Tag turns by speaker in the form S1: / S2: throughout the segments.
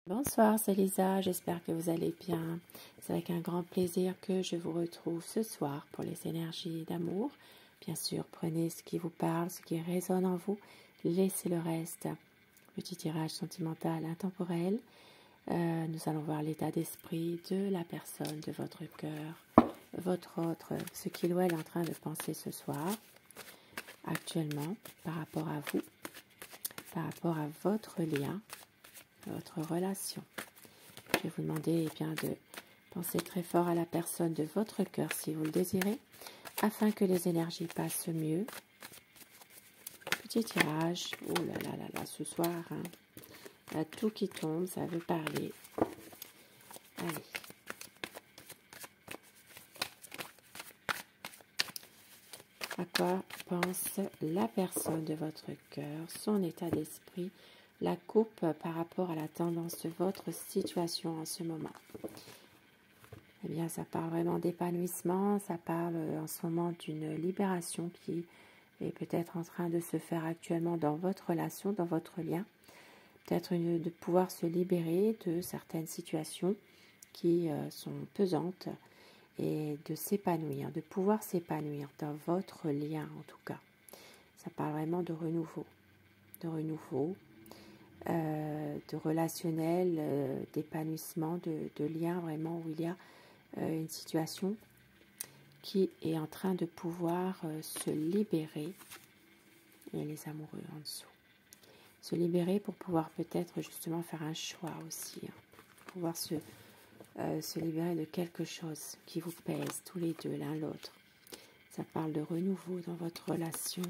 S1: Bonsoir, c'est Lisa, j'espère que vous allez bien. C'est avec un grand plaisir que je vous retrouve ce soir pour les énergies d'amour. Bien sûr, prenez ce qui vous parle, ce qui résonne en vous, laissez le reste. Petit tirage sentimental intemporel. Nous allons voir l'état d'esprit de la personne, de votre cœur, votre autre, ce qu'il ou elle est en train de penser ce soir, actuellement, par rapport à vous, par rapport à votre lien, votre relation. Je vais vous demander de penser très fort à la personne de votre cœur si vous le désirez, afin que les énergies passent mieux. Petit tirage. Oh là là là là, ce soir, il y a tout qui tombe, ça veut parler. Allez. À quoi pense la personne de votre cœur, son état d'esprit, la coupe par rapport à la tendance de votre situation en ce moment? Eh bien, ça parle vraiment d'épanouissement, ça parle en ce moment d'une libération qui est peut-être en train de se faire actuellement dans votre relation, dans votre lien. Peut-être de pouvoir se libérer de certaines situations qui sont pesantes et de s'épanouir, de pouvoir s'épanouir dans votre lien en tout cas. Ça parle vraiment de renouveau, de relationnel, d'épanouissement, de lien vraiment où il y a une situation qui est en train de pouvoir se libérer. Et les amoureux en dessous. Se libérer pour pouvoir peut-être justement faire un choix aussi. Pouvoir se libérer de quelque chose qui vous pèse tous les deux, l'un l'autre. Ça parle de renouveau dans votre relation.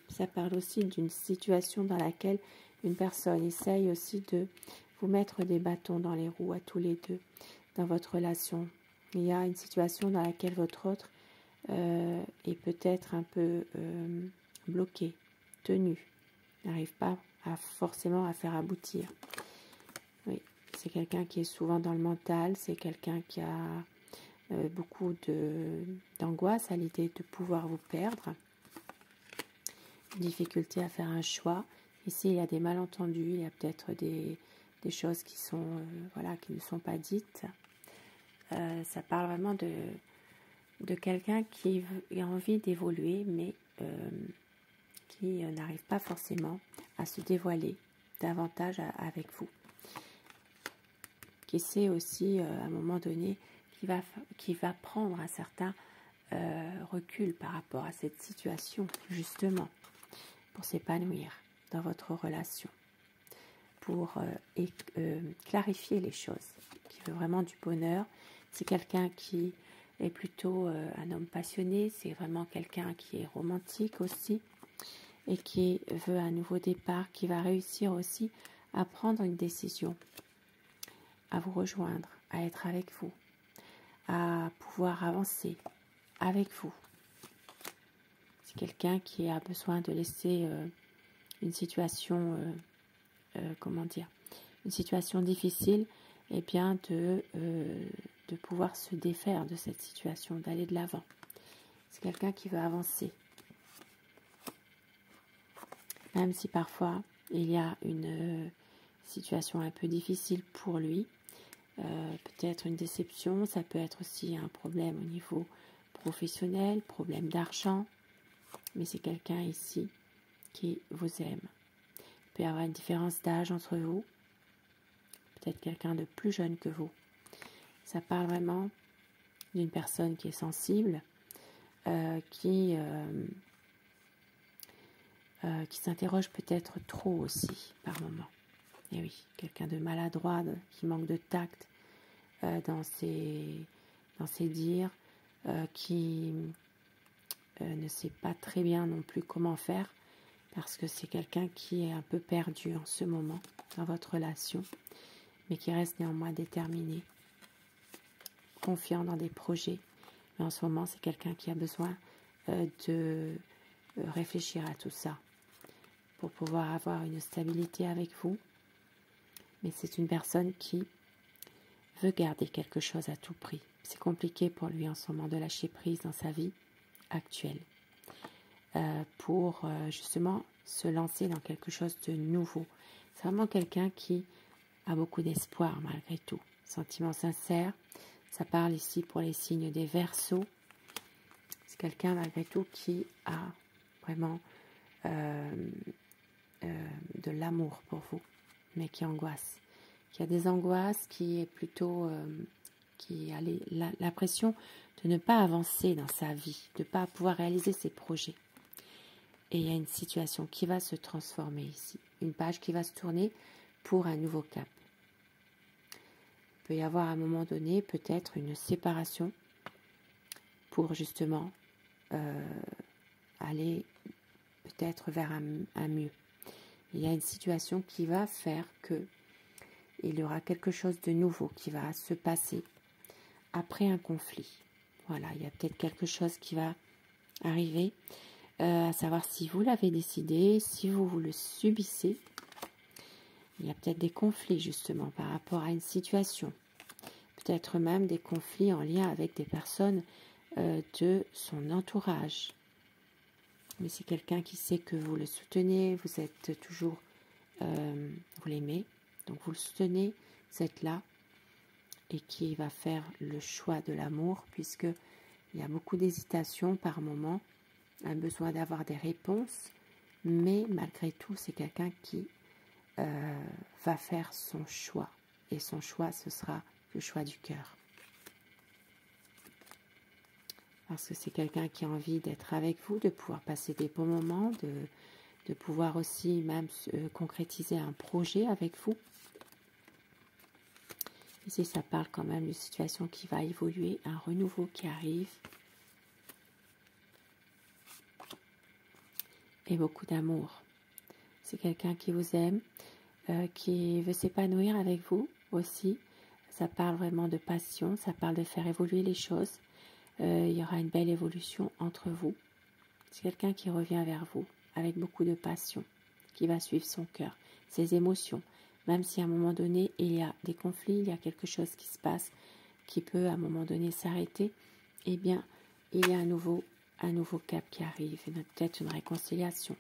S1: Ça parle aussi d'une situation dans laquelle une personne essaye aussi de vous mettre des bâtons dans les roues à tous les deux dans votre relation. Il y a une situation dans laquelle votre autre est peut-être un peu bloqué, tenu, n'arrive pas forcément à faire aboutir. Oui, c'est quelqu'un qui est souvent dans le mental, c'est quelqu'un qui a beaucoup d'angoisse à l'idée de pouvoir vous perdre, difficulté à faire un choix. Ici, il y a des malentendus, il y a peut-être des choses qui sont qui ne sont pas dites. Ça parle vraiment de quelqu'un qui a envie d'évoluer, mais qui n'arrive pas forcément à se dévoiler davantage avec vous. Qui sait aussi, à un moment donné, qui va prendre un certain recul par rapport à cette situation, justement, pour s'épanouir dans votre relation, pour clarifier les choses, qui veut vraiment du bonheur. C'est quelqu'un qui est plutôt un homme passionné, c'est vraiment quelqu'un qui est romantique aussi, et qui veut un nouveau départ, qui va réussir aussi à prendre une décision, à vous rejoindre, à être avec vous, à pouvoir avancer avec vous. C'est quelqu'un qui a besoin de laisser une situation, une situation difficile, et bien de pouvoir se défaire de cette situation, d'aller de l'avant. C'est quelqu'un qui veut avancer. Même si parfois il y a une situation un peu difficile pour lui, peut-être une déception, ça peut être aussi un problème au niveau professionnel, problème d'argent, mais c'est quelqu'un ici qui vous aime. Il peut y avoir une différence d'âge entre vous, peut-être quelqu'un de plus jeune que vous. Ça parle vraiment d'une personne qui est sensible, qui s'interroge peut-être trop aussi par moment. Et oui, quelqu'un de maladroit, qui manque de tact dans ses dires, qui ne sait pas très bien non plus comment faire, parce que c'est quelqu'un qui est un peu perdu en ce moment dans votre relation, mais qui reste néanmoins déterminé, confiant dans des projets. Mais en ce moment, c'est quelqu'un qui a besoin de réfléchir à tout ça pour pouvoir avoir une stabilité avec vous. Mais c'est une personne qui veut garder quelque chose à tout prix. C'est compliqué pour lui en ce moment de lâcher prise dans sa vie actuelle pour justement se lancer dans quelque chose de nouveau, C'est vraiment quelqu'un qui a beaucoup d'espoir malgré tout. Sentiment sincère. Ça parle ici pour les signes des Verseaux. C'est quelqu'un malgré tout qui a vraiment de l'amour pour vous, mais qui angoisse. Qui a des angoisses, qui est plutôt... qui a l'impression de ne pas avancer dans sa vie, de ne pas pouvoir réaliser ses projets. Et il y a une situation qui va se transformer ici, une page qui va se tourner pour un nouveau cap. Il peut y avoir à un moment donné peut-être une séparation pour justement aller peut-être vers un mieux. Il y a une situation qui va faire que il y aura quelque chose de nouveau qui va se passer après un conflit. Voilà, il y a peut-être quelque chose qui va arriver, à savoir si vous l'avez décidé, si vous le subissez. Il y a peut-être des conflits justement par rapport à une situation. Peut-être même des conflits en lien avec des personnes de son entourage. Mais c'est quelqu'un qui sait que vous le soutenez, vous êtes toujours, vous l'aimez, donc vous le soutenez, vous êtes là, et qui va faire le choix de l'amour, puisque il y a beaucoup d'hésitation par moment, un besoin d'avoir des réponses, mais malgré tout, c'est quelqu'un qui va faire son choix, et son choix, ce sera le choix du cœur. Parce que c'est quelqu'un qui a envie d'être avec vous, de pouvoir passer des bons moments, de pouvoir aussi même concrétiser un projet avec vous. Ici, ça parle quand même d'une situation qui va évoluer, un renouveau qui arrive. Et beaucoup d'amour. C'est quelqu'un qui vous aime, qui veut s'épanouir avec vous aussi. Ça parle vraiment de passion, ça parle de faire évoluer les choses. Il y aura une belle évolution entre vous. C'est quelqu'un qui revient vers vous avec beaucoup de passion, qui va suivre son cœur, ses émotions. Même si à un moment donné, il y a des conflits, il y a quelque chose qui se passe, qui peut à un moment donné s'arrêter, eh bien, il y a un nouveau cap qui arrive, peut-être une réconciliation.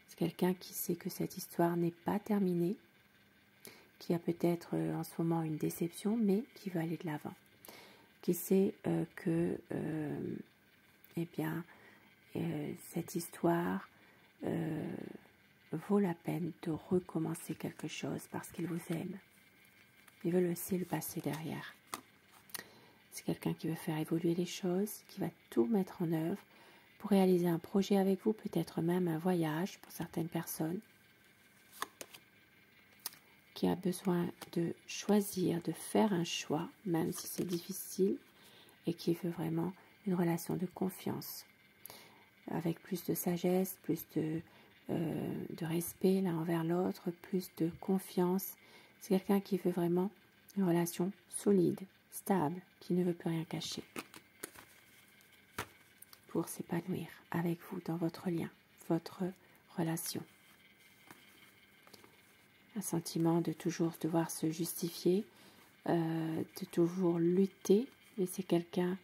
S1: C'est quelqu'un qui sait que cette histoire n'est pas terminée, qui a peut-être en ce moment une déception, mais qui veut aller de l'avant. Qui sait que eh bien, cette histoire vaut la peine de recommencer quelque chose parce qu'il vous aime. Il veut laisser le passé derrière. C'est quelqu'un qui veut faire évoluer les choses, qui va tout mettre en œuvre pour réaliser un projet avec vous, peut-être même un voyage pour certaines personnes, qui a besoin de choisir, de faire un choix, même si c'est difficile, et qui veut vraiment une relation de confiance, avec plus de sagesse, plus de respect l'un envers l'autre, plus de confiance. C'est quelqu'un qui veut vraiment une relation solide, stable, qui ne veut plus rien cacher, pour s'épanouir avec vous dans votre lien, votre relation. Un sentiment de toujours devoir se justifier, de toujours lutter, mais c'est quelqu'un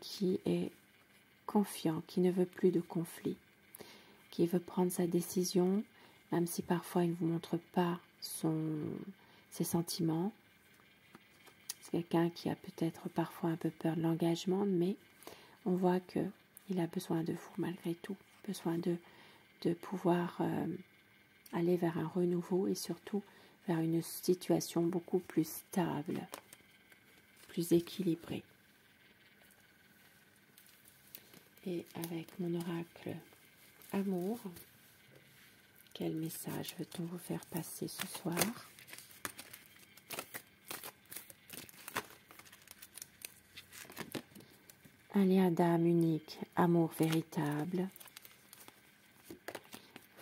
S1: qui est confiant, qui ne veut plus de conflit, qui veut prendre sa décision, même si parfois il ne vous montre pas ses sentiments. C'est quelqu'un qui a peut-être parfois un peu peur de l'engagement, mais on voit qu'il a besoin de vous malgré tout, besoin de pouvoir aller vers un renouveau et surtout vers une situation beaucoup plus stable, plus équilibrée. Et avec mon oracle amour, quel message veut-on vous faire passer ce soir? Un lien d'âme unique, amour véritable.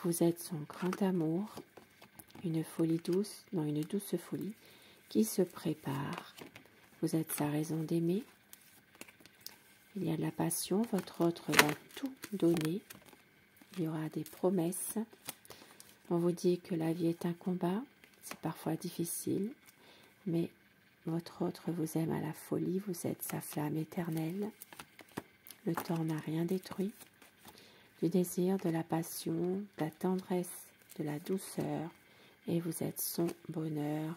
S1: Vous êtes son grand amour, une folie douce, non, une douce folie qui se prépare. Vous êtes sa raison d'aimer. Il y a de la passion, votre autre va tout donner. Il y aura des promesses. On vous dit que la vie est un combat, c'est parfois difficile, mais votre autre vous aime à la folie, vous êtes sa flamme éternelle. Le temps n'a rien détruit. Du désir, de la passion, de la tendresse, de la douceur et vous êtes son bonheur.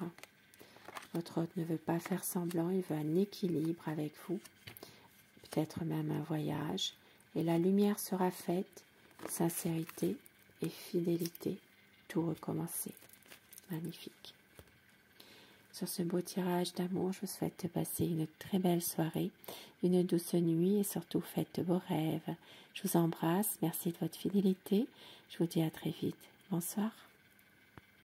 S1: Votre hôte ne veut pas faire semblant, il veut un équilibre avec vous, peut-être même un voyage, et la lumière sera faite, sincérité et fidélité, tout recommencer. Magnifique. Sur ce beau tirage d'amour, je vous souhaite de passer une très belle soirée, une douce nuit et surtout faites de beaux rêves. Je vous embrasse, merci de votre fidélité, je vous dis à très vite. Bonsoir.